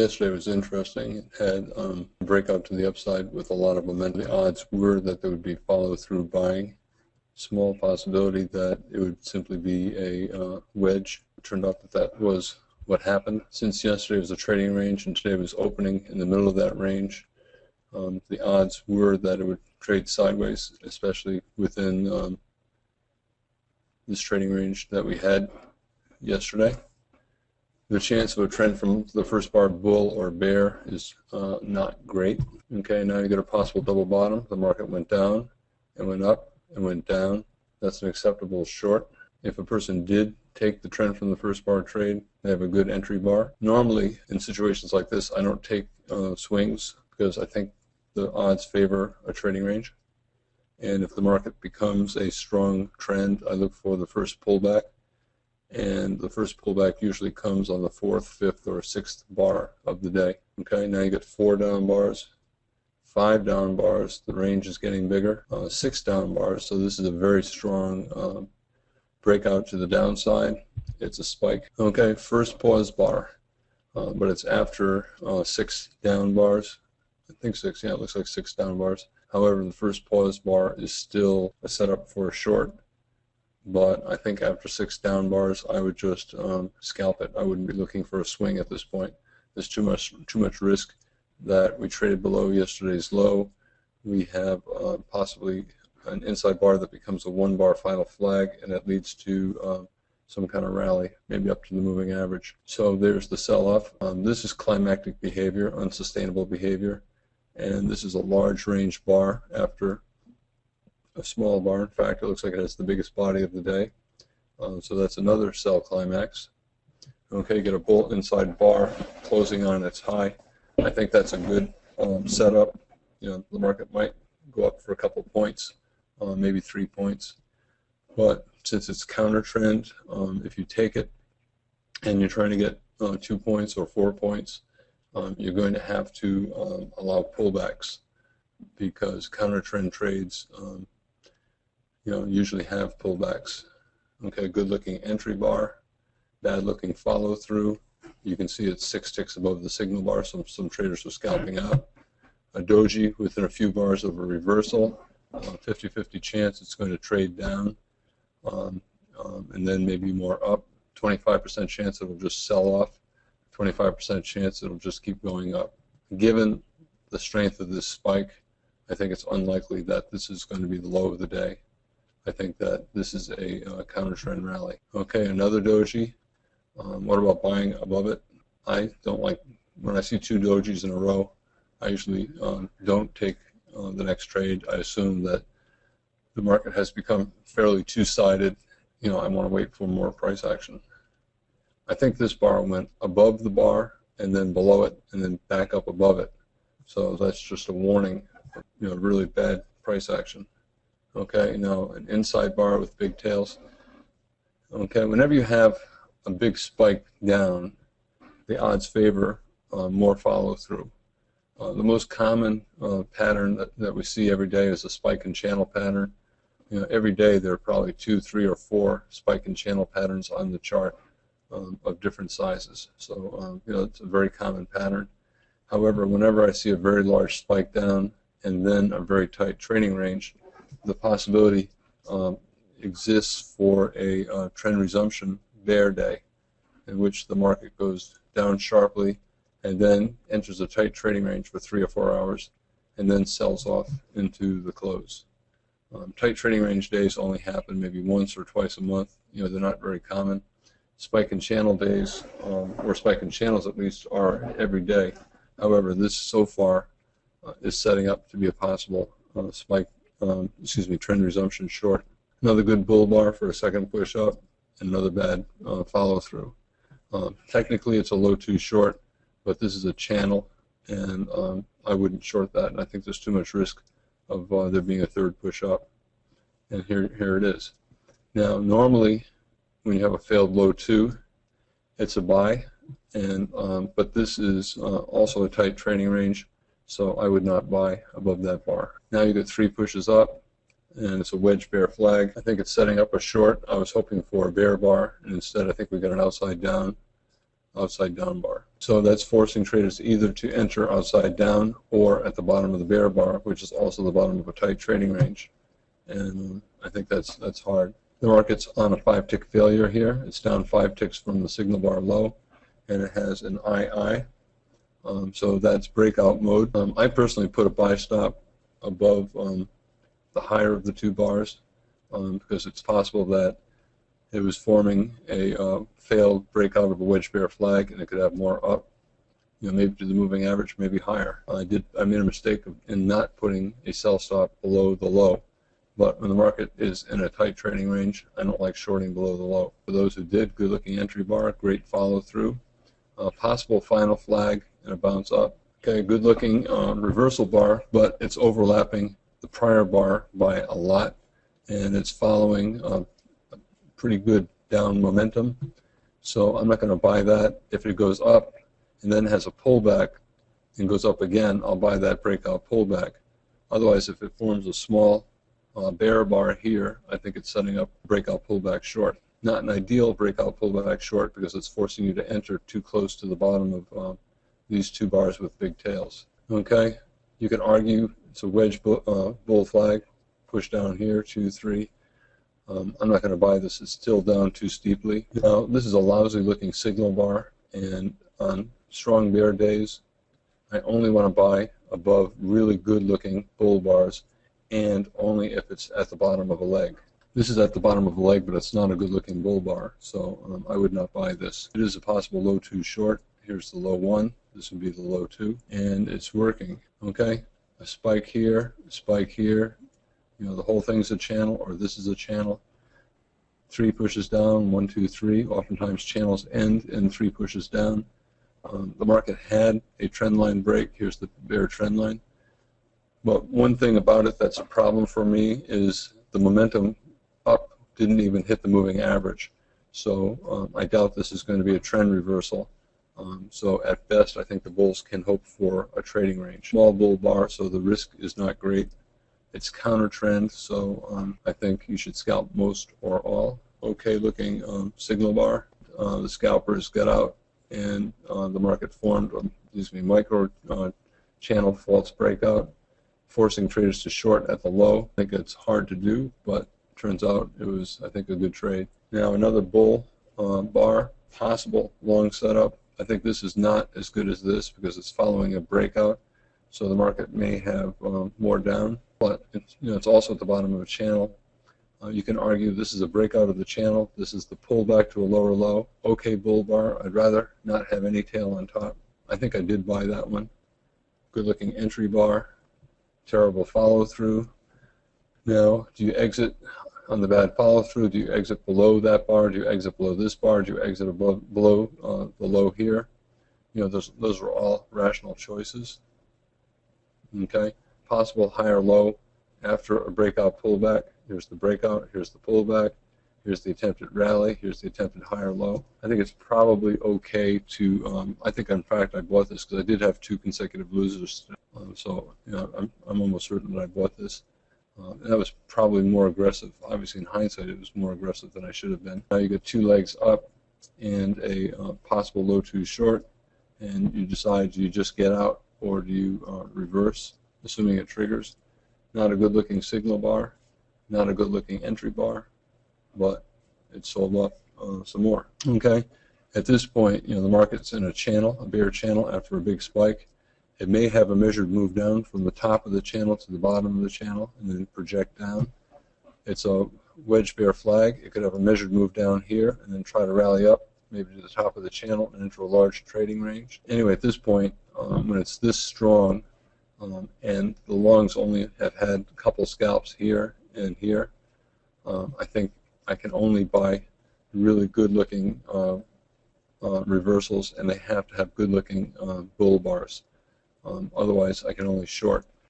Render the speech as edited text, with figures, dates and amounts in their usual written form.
Yesterday was interesting. It had a breakout to the upside with a lot of momentum. The odds were that there would be follow-through buying. Small possibility that it would simply be a wedge. It turned out that that was what happened. Since yesterday was a trading range and today was opening in the middle of that range, the odds were that it would trade sideways, especially within this trading range that we had yesterday. The chance of a trend from the first bar bull or bear is not great. Okay, now you get a possible double bottom. The market went down and went up and went down. That's an acceptable short. If a person did take the trend from the first bar trade, they have a good entry bar. Normally, in situations like this, I don't take swings because I think the odds favor a trading range. And if the market becomes a strong trend, I look for the first pullback. And the first pullback usually comes on the 4th, 5th, or 6th bar of the day. Okay, now you get 4 down bars, 5 down bars, the range is getting bigger, 6 down bars, so this is a very strong breakout to the downside. It's a spike. Okay, first pause bar, but it's after 6 down bars. I think 6, yeah, it looks like 6 down bars. However, the first pause bar is still a setup for a short. But I think after 6 down bars, I would just scalp it. I wouldn't be looking for a swing at this point. There's too much risk that we traded below yesterday's low. We have possibly an inside bar that becomes a 1-bar final flag, and that leads to some kind of rally, maybe up to the moving average. So there's the sell-off. This is climactic behavior, unsustainable behavior, and this is a large range bar after a small bar. In fact, it looks like it has the biggest body of the day. So that's another sell climax. Okay, get a bull inside bar closing on its high. I think that's a good setup. You know, the market might go up for a couple points, maybe 3 points. But since it's counter trend, if you take it and you're trying to get 2 points or 4 points, you're going to have to allow pullbacks, because counter trend trades usually have pullbacks. Okay, good looking entry bar, bad looking follow through. You can see it's 6 ticks above the signal bar. Some traders are scalping out. A doji within a few bars of a reversal, 50-50 chance it's going to trade down, and then maybe more up. 25% chance it'll just sell off. 25% chance it'll just keep going up. Given the strength of this spike, I think it's unlikely that this is going to be the low of the day. I think that this is a counter trend rally. Okay, another doji. What about buying above it? I don't like, when I see 2 dojis in a row, I usually don't take the next trade. I assume that the market has become fairly two-sided. I want to wait for more price action. I think this bar went above the bar and then below it and then back up above it. So that's just a warning, really bad price action. Okay, now an inside bar with big tails. Okay, whenever you have a big spike down, the odds favor more follow through. The most common pattern that we see every day is a spike and channel pattern. Every day there are probably 2, 3, or 4 spike and channel patterns on the chart of different sizes. So it's a very common pattern. However, whenever I see a very large spike down and then a very tight trading range, the possibility exists for a trend resumption bear day, in which the market goes down sharply and then enters a tight trading range for 3 or 4 hours and then sells off into the close. Tight trading range days only happen maybe once or twice a month. They're not very common. Spike and channel days, or spike and channels at least, are every day. However, this so far is setting up to be a possible trend resumption short. Another good bull bar for a second push up, and another bad follow through. Technically it's a low 2 short, but this is a channel, and I wouldn't short that, and I think there's too much risk of there being a third push up. And here it is. Now normally when you have a failed low 2, it's a buy, and but this is also a tight trading range, so I would not buy above that bar. Now you get 3 pushes up, and it's a wedge bear flag. I think it's setting up a short. I was hoping for a bear bar, and instead I think we got an outside down bar. So that's forcing traders either to enter outside down or at the bottom of the bear bar, which is also the bottom of a tight trading range. And I think that's hard. The market's on a 5-tick failure here. It's down 5 ticks from the signal bar low, and it has an II. So that's breakout mode. I personally put a buy stop above the higher of the two bars because it's possible that it was forming a failed breakout of a wedge bear flag, and it could have more up, maybe to the moving average, maybe higher. I made a mistake in not putting a sell stop below the low, but when the market is in a tight trading range, I don't like shorting below the low. For those who did, good looking entry bar, great follow through, possible final flag and a bounce up. Okay, good looking reversal bar, but it's overlapping the prior bar by a lot, and it's following pretty good down momentum, so I'm not going to buy that. If it goes up and then has a pullback and goes up again, I'll buy that breakout pullback. Otherwise, if it forms a small bear bar here, I think it's setting up breakout pullback short. Not an ideal breakout pullback short because it's forcing you to enter too close to the bottom of these two bars with big tails. Okay, you can argue it's a wedge bull flag, push down here, 2, 3. I'm not going to buy this. It's still down too steeply. Now, this is a lousy looking signal bar, and on strong bear days, I only want to buy above really good looking bull bars, and only if it's at the bottom of a leg. This is at the bottom of a leg, but it's not a good looking bull bar, so I would not buy this. It is a possible low 2 short. Here's the low 1. This would be the low 2, and it's working. Okay, a spike here, a spike here. The whole thing's a channel, or this is a channel. 3 pushes down, 1, 2, 3. Oftentimes channels end in 3 pushes down. The market had a trend line break. Here's the bear trend line. But one thing about it that's a problem for me is the momentum up didn't even hit the moving average. So I doubt this is going to be a trend reversal. So at best, I think the bulls can hope for a trading range. Small bull bar, so the risk is not great. It's counter trend, so I think you should scalp most or all. Okay looking signal bar. The scalpers got out, and the market formed micro channel false breakout, forcing traders to short at the low. I think it's hard to do, but turns out it was, I think, a good trade. Now another bull bar, possible long setup. I think this is not as good as this because it's following a breakout, so the market may have more down, but it's also at the bottom of a channel. You can argue this is a breakout of the channel. This is the pullback to a lower low. Okay bull bar. I'd rather not have any tail on top. I think I did buy that one. Good looking entry bar. Terrible follow through. Now, do you exit on the bad follow through? Do you exit below that bar? Do you exit below this bar? Do you exit below the low here? Those are all rational choices. Okay, possible higher low after a breakout pullback. Here's the breakout, here's the pullback, here's the attempted rally, here's the attempted higher low. I think it's probably okay to, I think in fact I bought this because I did have 2 consecutive losers. So I'm almost certain that I bought this. And that was probably more aggressive. Obviously in hindsight it was more aggressive than I should have been. Now you get 2 legs up and a possible low 2 short, and you decide, do you just get out or do you reverse, assuming it triggers. Not a good looking signal bar, not a good looking entry bar, but it sold up some more. Okay, at this point, the market's in a channel, a bear channel after a big spike. It may have a measured move down from the top of the channel to the bottom of the channel and then project down. It's a wedge bear flag. It could have a measured move down here and then try to rally up, maybe to the top of the channel and into a large trading range. Anyway, at this point, when it's this strong, and the longs only have had a couple scalps here and here, I think I can only buy really good looking reversals, and they have to have good looking bull bars. Otherwise I can only short.